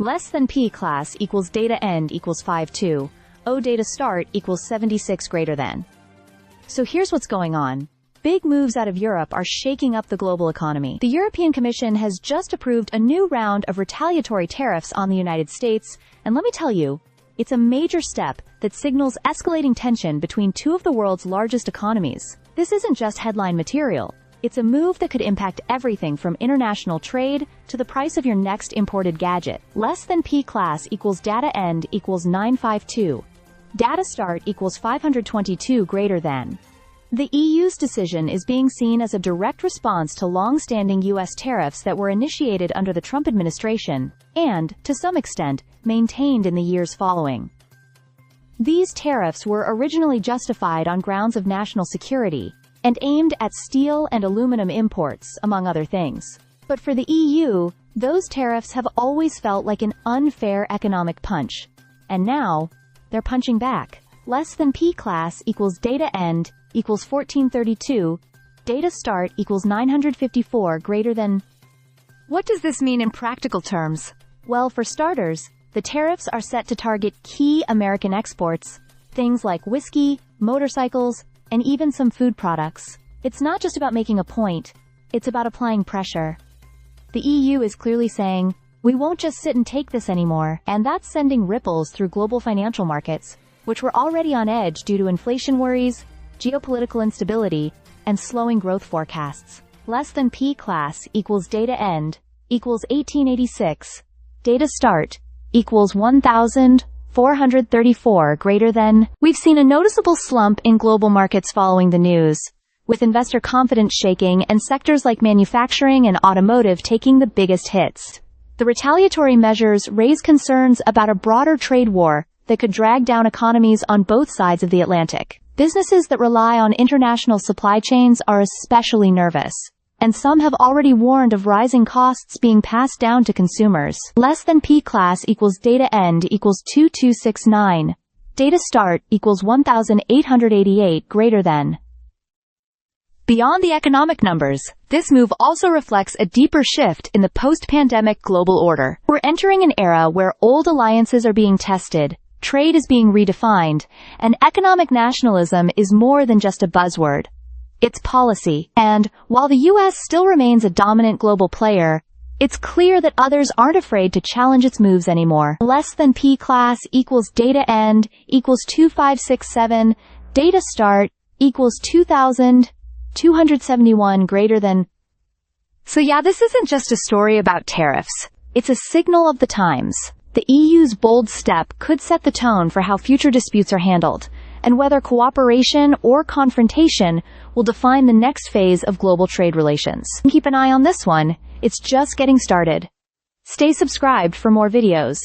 Less than P class equals data end equals 52. O data start equals 76 greater than. So here's what's going on. Big moves out of Europe are shaking up the global economy. The European Commission has just approved a new round of retaliatory tariffs on the United States, and let me tell you, it's a major step that signals escalating tension between two of the world's largest economies. This isn't just headline material. It's a move that could impact everything from international trade to the price of your next imported gadget. Less than P class equals data end equals 952. Data start equals 522 greater than. The EU's decision is being seen as a direct response to long-standing U.S. tariffs that were initiated under the Trump administration and, to some extent, maintained in the years following. These tariffs were originally justified on grounds of national security and aimed at steel and aluminum imports, among other things. But for the EU, those tariffs have always felt like an unfair economic punch. And now, they're punching back. Less than P class equals data end equals 1432, data start equals 954 greater than. What does this mean in practical terms? Well, for starters, the tariffs are set to target key American exports, things like whiskey, motorcycles, and even some food products. It's not just about making a point, it's about applying pressure. The EU is clearly saying, we won't just sit and take this anymore, and that's sending ripples through global financial markets, which were already on edge due to inflation worries, geopolitical instability, and slowing growth forecasts. Less than P class equals data end equals 1886, data start equals 1434 greater than. We've seen a noticeable slump in global markets following the news, with investor confidence shaking and sectors like manufacturing and automotive taking the biggest hits. The retaliatory measures raise concerns about a broader trade war that could drag down economies on both sides of the Atlantic. Businesses that rely on international supply chains are especially nervous, and some have already warned of rising costs being passed down to consumers. Less than P class equals data end equals 2269. Data start equals 1888 greater than. Beyond the economic numbers, this move also reflects a deeper shift in the post-pandemic global order. We're entering an era where old alliances are being tested, trade is being redefined, and economic nationalism is more than just a buzzword. It's policy. And, while the U.S. still remains a dominant global player, it's clear that others aren't afraid to challenge its moves anymore. Less than P class equals data end equals 2567, data start equals 2271 greater than. So yeah, this isn't just a story about tariffs. It's a signal of the times. The EU's bold step could set the tone for how future disputes are handled, and whether cooperation or confrontation will define the next phase of global trade relations. Keep an eye on this one. It's just getting started. Stay subscribed for more videos.